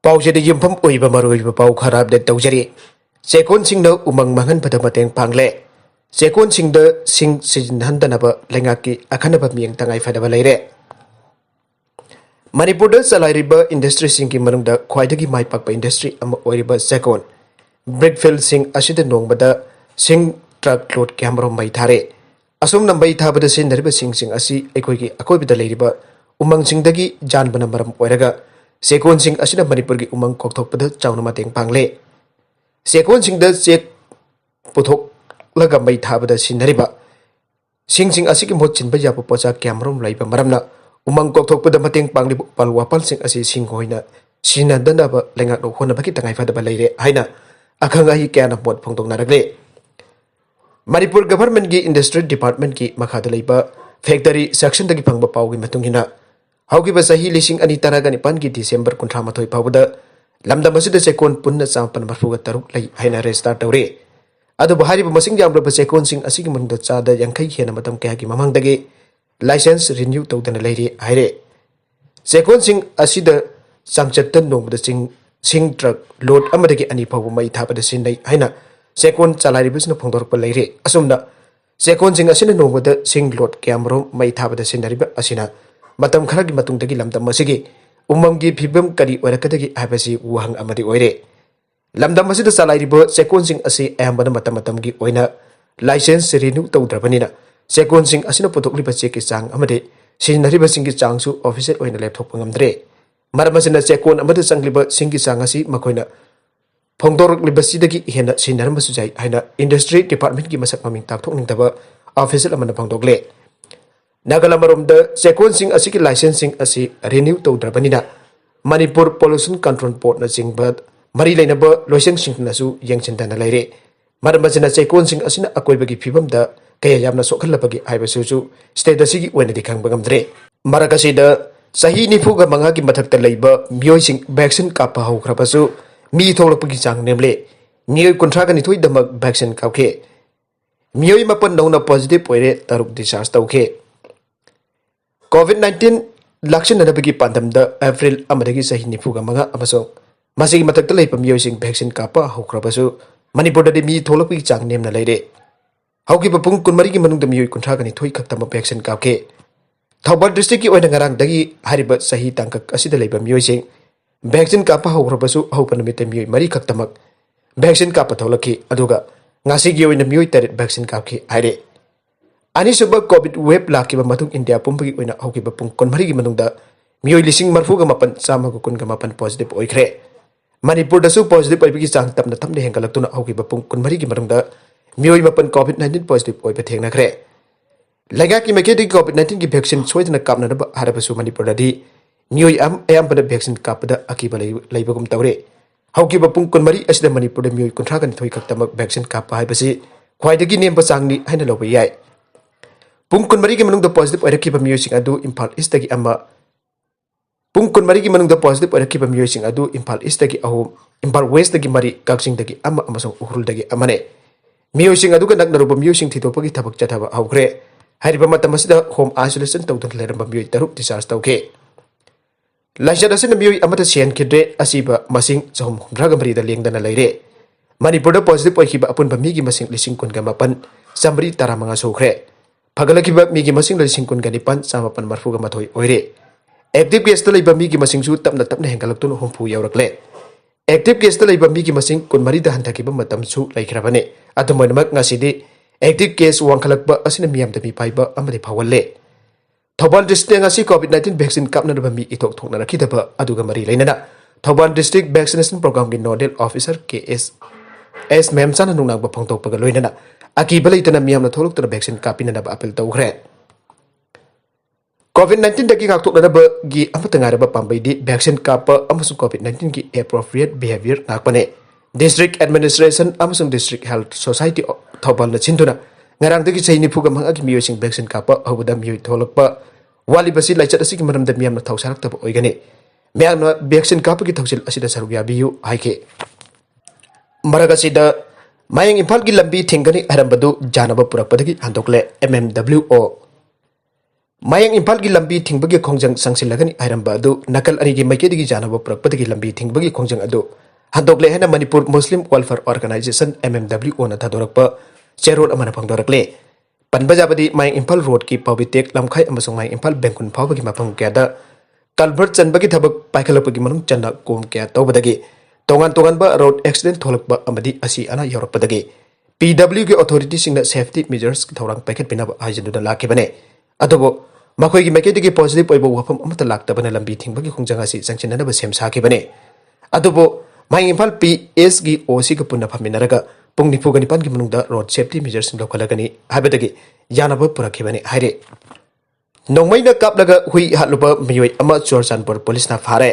पाउजेद युमफम ओइबा मरुइबा पाउ खरा अपडेट तौजरी चेकोन सिंगनो उमंग मंगन पद मतेंग पांगले चेकोन सिंगद सिंग सिजनहंदनब लेंगाकी अखनब मियंग तंगाई फदब लेरे मणिपुर चलाइरिबा इंडस्ट्री सिंगी मनुंगदा ख्वाइदगी माइ पाकपा इंडस्ट्री अमा ओइरिबा चेकोन ब्रिकफील्ड सिंग असिद नोंगबदा सिंग ट्रक लोड कैमरो मई थारे असुम नंबई थाबद सिनरिबा सिंग असी एकोइगी अकोइबदा लेरिबा उमंग सिंगदगी जानबना मरम ओइरगा सेकोन सिंह असिना मणिपुर की उमंग कोकथोकपद चाउना मतेंग पांगले सेकोन सिंह चेक पुथोक मई थाबद सिनरिबा सिंह असिगी मोट चिनब याब पोचा कैमरोम लैब मरमना उमंग कोकथोकपद मतेंग पांगलिब उपाल वापाल सिंह असी सिंह होइना सिनदनब लेंगाक होनबकी तंगाई फदब लेरे हाइना अखंग अहि क्याना मोट फोंदोंनारगले मणिपुर गवर्नमेंट की इंडस्ट्री डिपार्टमेंट की मखाद लेबा फैक्टरी सेक्शन दगी फंगब पाउगी मतुंगिना हौगिबा सही लिसिंग अनि तरागा निपान की डिसेंबर 38 फाउबदा लमदम असिदा चेकोन पुन्ना चापन मरफुगा तरुक लै हाइना रेजिस्टर तौरे अदुबा हारिबा मसिंग यामरबा चेकोन सिंग असिगी मनुंगदा चादा यांखै हेना मतम कयागी ममंगदगे लाइसेंस रिन्यू तौदना लैरे हाइरे चेकोन सिंग असिदा चांगचत्तन नोंबदा सिंग ट्रक लोड अमदगी अनि फाउबा मई थाबदा सिनलै हाइना चेकोन चलाइरिबसना फोंदोरपा लैरे असुमना चेकोन सिंग असिना नोंबदा सिंग लोड कैमरो मई थाबदा सिनरिबा असिना मतम खरगी मतुंगदगी लमदम मसिगी उमंगी फिबम करी ओरकदगी हाबसी वहंग अमदी ओइरे लमदम मसिदा चलाइरिबो चेकोन सिंग असि अयंबना मतमतमगी ओइना लाइसेंस रिन्यू तौद्रबनिना चेकोन सिंग असिना पुथोकलिबा चेकि चांग अमदे सिनरिबा सिंगी चांगसु ऑफिसर ओइना लेपथोकपा ngamdre मरमसिना चेकोन अमदे चंगलिबा सिंगी चांग असि मखोइना फोंदोरकलिबसिदगी हेना सिनरमसु जाय हाइना इंडस्ट्री डिपार्टमेंट की मसक ममिंग ताकथोकनिंगदबा ऑफिसर अमना फोंदोकले नागालमरोमद चेकोन सिंह असिगी लाइसेंसिंग असि रिन्यू तौद्रबनिना मणिपुर पोल्यूशन कंट्रोल बोर्ड न चिंग मरी लेनब लोइसेंग सिंहनसु यंगचिंदना लैरे मरमसिना चेकोन सिंह असिना अकोइबगी फिबमदा कया यामना सोखलबगी हाइबसुसु स्टेट असिगी ओइनदि खंगबगमद्रे मरकसिदा सही 95 की मथक्ता लैब मियोइसिंग वैक्सीन कापा हौख्रबसु मी थोलपगी चांग नेमले मियोइ 32 दमक वैक्सीन काउखे मियोइ मपन नौना पॉजिटिव ओइरे तरुक डिस्चार्ज तौखे COVID-19 लाक्सिननबगी पांदमदा एप्रिल अमदगी सही 95 अमसो मसिगी मथक्ता लैब मियोइसिंग वैक्सीन कापा हौख्रबसु मणिपुरदि मी थोलपगी चांग नेमना लैरे हौकिबा पुंग 12 की मनुंगदा मियोइ 32 खक्तम वैक्सीन काउखे थौबाल डिस्ट्रिक्ट की ओइना ngarangdagi hariba sahi tangkak asida laiba miyoising vaccine कापा हौख्रबसु हौपा नमिते मियोइ मरी खक्तमक वैक्सीन कापा थौलखि अदुगा ngasiगी ओइना मियोइ तरेट वैक्सीन कापखि हाइरे अनिसुब कोविड वेब लाखिबा मथुंग इंडिया पुंबगी ओइना हौकिबा पुंग 12 की मनुंगदा मियोइ लिसिंग मरफुगा मापन चामगा कुनगा मापन पॉजिटिव ओइख्रे मणिपुर दसु पॉजिटिव ओइबगी चांग तमना तमने हेंगलक्तुना हौकिबा पुंग 12 की मनुंगदा मियोइ मापन कोविड-19 पॉजिटिव ओइबा थेंगनाख्रे लैगा की मेकेदी कोविड-19 की वैक्सीन सोइदना कापनब हारबसु मणिपुरदि मियोइ अयाम्बना वैक्सीन कापदा अकिबा लैबगुम तौरे हौकिबा पुंग 12 असिदा मणिपुरदा मियोइ 32 खक्तमक वैक्सीन कापा हाइबसि ख्वाइदगी नेमबा चांगनि हाइना लौबा याय पुंग 12 की मनुंगदा पॉजिटिव ओइरकिबा मियोइसिंग अदु इम्फाल ईस्टगी अमा पुंग 12 की मनुंगदा पॉजिटिव ओइरकिबा मियोइसिंग अदु इम्फाल ईस्टगी अहम इम्फाल वेस्टगी मरी काक्सिंगदगी अमा अमसों उखरुलदगी अमने मियोइसिंग अदुगा नकनरुबा मियोइसिंग थितोपगी थबक चथाबा हौख्रे हरिबा मतम असिदा होम आइसोलेशन तौदन लेरबा मियोइ तरुक डिस्चार्ज तौखे लाइसेंस असिना मियोइ अमता सेनखिद्रे असिबा मसिंग 363 दा लेंगदना लैरे मणिपुरदा पॉजिटिव ओइखिबा अपुनबा मीगी मसिंग लिसिंग कुनगा मापन समरी 15 सोख्रे फगलखिबा मीगी मसिंग लिसिंग कुनगा निपान चामापन मरफुगा मथोइ ओइरे एक्टिव केसता लैबा मीगी मसिंगसु तपना तपना हेंगलक्तुन हुमफु यौरकले एक्टिव केसता लैबा मीगी मसिंग 12 दा हंथखिबा मतमसु लैख्रबने अदुमनमक ngasiदी एक्टिव केस वांखलकबा असिना मियामदा मी पाइबा अमदि फावल्ले Thoubal district ngasi COVID-19 vaccine कापनरबा मी इथोक थोकनरखिदबा अदुगा मरी लैनना थौबाल डिस्ट्रिक्ट वैक्सीनेशन प्रोग्राम की नोडल ऑफिसर KS मेमचाना नुंगनांगबा फोंथोकपगा लोइनना अकीबा लैतना मियामना थोलुक्तना वैक्सीन कापिननबा अपील तौख्रे COVID-19 दगी गाक्थोकनबगी अमतंगारबा पांबैदि वैक्सीन कापा अमसु COVID-19 की एप्रोप्रिएट बिहेवियर नाकपने डिस्ट्रिक्ट एडमिनिस्ट्रेशन अमसुं डिस्ट्रिक्ट हेल्थ सोसाइटी थौबाल न छिंदुना ngarangdagi chai 95 की मियोइसिंग वैक्सीन कापा हबुदा मियोइ थोलकपा वालिबसि लाइचत असि मरमदा मियामना थौसारक्तबा ओइगने म्यामना वैक्सीन कापगी थौसिल असिदा सरुक याबियु हाइके मरगसिदा मायंग इम्फाल की लंबी थिंगनी हरंबदु जानब पुरकपदगी हंदोकले MMWO mayang impal gi lambi thingbagi khongjang sangsilagani airamba adu nakal ani gi maikedi gi janaba prakpati gi lambi thingbagi khongjang adu handokle hena Manipur Muslim Welfare Organization MMWO na thadorakpa cherod amana phangdorakle panbajabadi mayang impal road ki pawitek lamkhai amasung mayang impal bengkun phawbagi mapam kyada kalbert chanbagi thabak paikhalapagi manung channa kom kya tawbadagi tongan ba road accident tholakba amadi asi ana yorakpadagi PW ki authority singna safety measures ki thorang packet pinaba ajenduna lakibane adobo makhoi gi maikedi gi positive oibo wafam amata laktabana lambi thingbagi khongjang asi sangchinana ba sem sakibane adobo mayang impal PS gi OC ka punna phaminaraga pung nifu ga nipan gi manungda road safety measures sing lokhalagani habadagi yanaba purakibane haire nongmaina kaplaga hui hatluba miyoi ama Churachandpur police na phare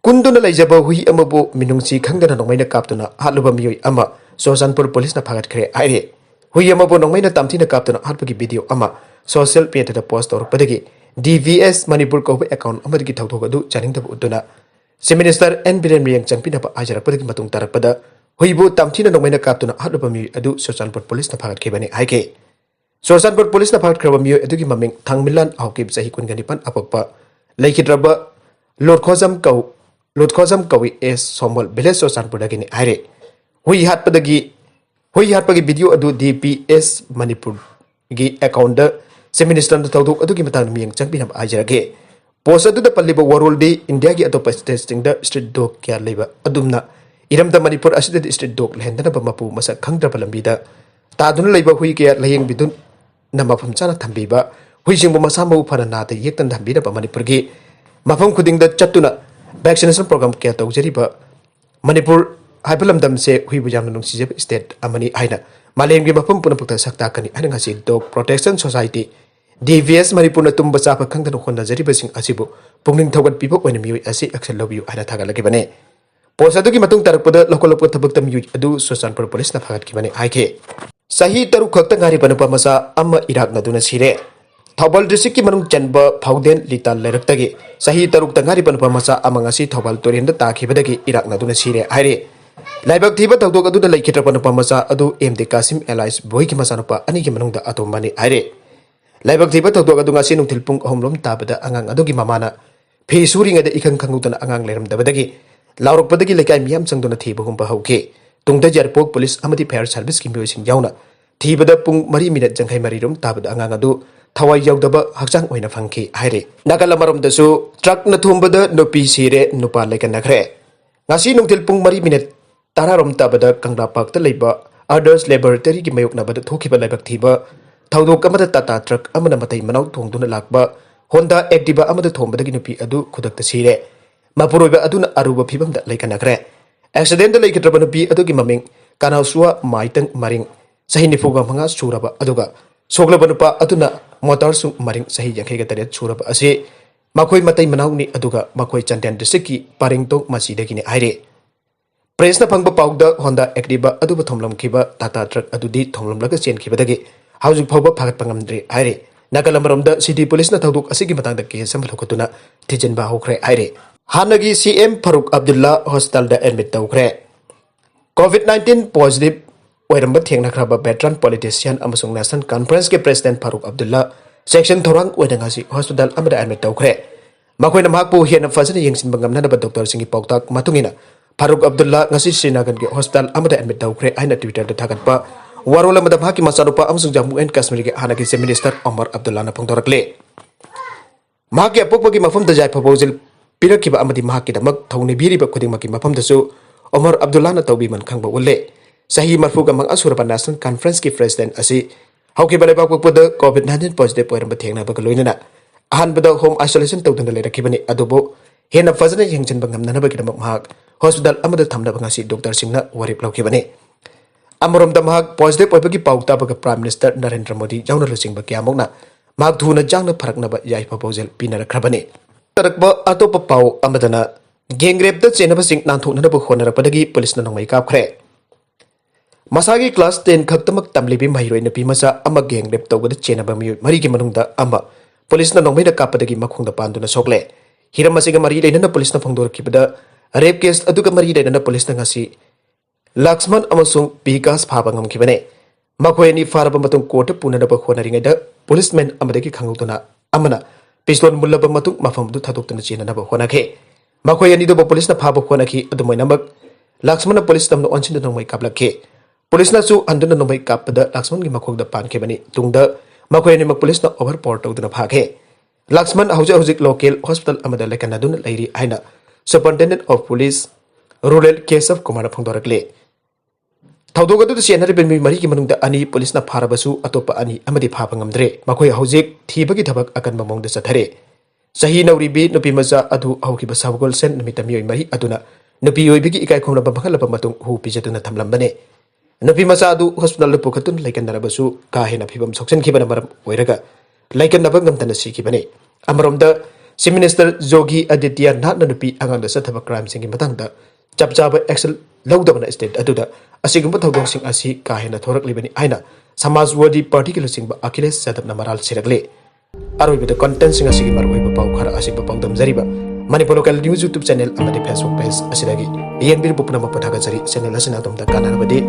kunduna laijaba hui amabu minungchi khangdana nongmaina kaptuna hatluba miyoi ama Churachandpur police na phagat khre haire hui amabu nongmaina tamthina kaptuna hatpagi video ama social media da post torpadagi DVS Manipur ko account amadagi thawthok adu chaningda uduna Chief Minister N Biren Miyang changpina pa ajarapadi matung tarakpada huibu tamthina nongmaina kaptuna hatluba miyoi adu Churachandpur police na phagat khibani haike Churachandpur police na phagat khaba miyoi adugi maming Thangmilan Ahokib sahi kunganipan apakpa laikhidraba Lotkhojam kawi es Somol village Churachandpur dagini haire hui hatpagi video adu DPS Manipur gi account da Chief Minister na tawduk adugi matang miyang changpina pa ajarage post adu da palliba waroldi India gi atopa testing da street dog kya leba adumna iramda Manipur asida street dog lehendana ba mapu masa khangdra palambida taduna leba hui kya layeng bidun na mafam chana thambiba hui jingbu masa mau phana na ta yektan thambida ba Manipur gi mafam khuding da chatuna vaccination program kya tawjari ba Manipur haipalam dam se hui bu jamna nungsi jeb state amani aina malem gi mafam puna pukta sakta kani ana ngasi dog protection society DVS Manipur na tumba chapa khangdan khonna jari basing asibu pungning thogat pibok oina miyoi asi action lobyu ana thaga lagibane posa adu gi matung tarakpada lokolop thabak tam yu adu Churachandpur police na phagat kibane aike sahi taruk khakta ngari panupa masa amma irak na duna sire Thobal district ki manung chanba Phauden Litan Lairak sahi taruk tangari panupa masa amangasi Thobal Torenda takhibadagi irak na duna sire haire laibak thiba tawdok adu da laikhitra panupa masa adu MD Kasim Elias boy ki masa nupa ani ki manung da atombani haire laibak thiba tawdok adu ngasi nungthil pung homlom tabada angang adu gi mamana phe suringa da ikhang khangutana angang leram dabadagi laurokpadagi lekai miyam changduna thiba humba hauke tungda jarpok police amadi fire service ki miyosing yauna thibada pung 3 minute jangkhai 3 rom tabada angang adu thawai yaudaba hakchang oina phangki haire nagala marom dasu truck na thumbada nopi sire nupa lekan nakhre ngasi nungthil pung 3 minute tararom tabada kangla park ta leiba others laboratory ki mayok nabada thokiba laibak thiba thawdok amada tata truck amana matai manau thongduna lakba Honda Activa amada thombadagi nupi adu khudakta sire mapuroiba aduna aruba phibamda leikanakre accident da leikatraba nupi adugi maming Kanausua Maitang Maring sahi nifuga manga suraba aduga soglaba nupa aduna motor sung maring sahi yankaiga taret suraba ase makhoi matai manauni aduga makhoi Chandian district ki Paringtong masidagi ni aire press na phangba paugda Honda Activa aduba thomlam khiba Tata truck adudi thomlam laga chen khibadagi haujuk phawba phagat pangamdre aire Nagalamromda city police na tawduk asigi matangda case am lokotuna thijenba hokre aire Hanagi CM Farooq Abdullah hospital da admit tawkre COVID-19 positive oiramba thengna khraba veteran politician amasung national conference ke president Farooq Abdullah section thorang oidangasi hospital amada admit tawkre makoina mahakpu hiana fajana yengsin bangamna ba doctor singi pautak matungina Farooq Abdullah ngasi Srinagar ke hospital amada admit tawkre aina Twitter da thagatpa Warola madam haki masarupa amsung Jammu and Kashmir ke hanaki Chief Minister Omar Abdullah na phongdorakle mahaki apokpagi mafam da jai proposal pirakiba amadi mahaki damak thongni biriba khudingmaki mafam dasu Omar Abdullah na tawbi man khangba ulle sahi marfuga mang asuraba national conference ki president asi hauki balai bakpakpada COVID-19 positive oiramba thengna ba loinana ahanbada home isolation tawdana leirakibani adubo hena fazana yengchenba ngamnana ba kidamak mahak hospital amada thamna bangasi doctor singna warip laukibani Amorom da mahak positive oibagi pauta baga Prime Minister Narendra Modi jauna lusingba kyamokna mahak thuna jangna pharakna ba yai proposal pinara khrabani tarakba atopa pau amadana gengrep da chenaba sing nanthokna ba honarakpadagi police na nongmai kapkhre masagi class 10 khaktamak tamlibi mahiroi na pimasa ama gengrep tawgada chenaba mi mari gi manungda ama police na nongmai da kapadagi makhungda panduna sokle hiramasiga mari leina police na phongdor kibada rape case aduga mari leina police na ngasi Laxman amasung Pikas Phabangam kibane makhoi ni faraba matung court punana ba khonaringa da policeman अमदगी खंगौतुना अमना पिस्तौल मुल्लब मतुक मफम दु थादोक्तुना चेननब होनाखे मखोय अनिदुबो पुलिसना फाबो होनाखी अदुमोइनमक लक्ष्मण पुलिस तमनो अनसिन नोंमै कापलखे पुलिसना सु अंदुना नोंमै कापदा लक्ष्मण गी मखोगदा पानखेबनी तुंगदा मखोय अनिमक पुलिसना ओवर पावर तौदुना फाखे लक्ष्मण हौजिक लोकल हॉस्पिटल अमदा लेकनादुना लैरी हाइना superintendent of police rural Kesav Kumar फोंदोरकले थौदोक अदुदा चेनरिबे मी मरी की मनुंगदा अनी पुलिसना फारबसु अतोपा अनी अमदि फाबा ngamdre मखोय हौजिक थीबगी थबक अकनबा मोंगदा चथरे सही नौरीबी नुपी मजा अदु हौकिबा साबगोल सेन नमिता मियोय मरी अदुना नुपी योइबगी इकाय खोमनबा बखलबा मतुंग हु पिजतुना थमलंबने नुपी मजा अदु हॉस्पिटल पुखतुन लैकनरबसु का हेना फिबम सोक्सनखिबना मरम ओइरगा लैकनबा ngamtana सिखिबने अमरोमदा chief minister Yogi Adityanath नुपी आंगांदा सथबा क्राइम सिंगी मतंगदा चपचाबा एक्शन लौदबना स्टेट अदुदा असिगुंबा थौदोंसिंग असि का हेना थोरकलिबनी आइना समाजवादी पार्टी के लुसिंगबा अखिलेश यादवना मराल सिरगले अरोइबदा कंटेंट सिंग असिगी मरओइबा पाउ खरा असिगबा पाउदम जरिबा Manipur local news YouTube channel अमदि फेसबुक पेज असिदगी येनबिर बुपना मपथागा जरी चैनल असना तमदा कानारबदि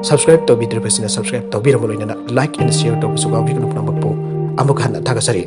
सब्सक्राइब तौबिद्रबसिना सब्सक्राइब तौबिरमलोइना लाइक एंड शेयर तौबसु गावबिगनु पुनमपु अमुक हन्ना थागा जरी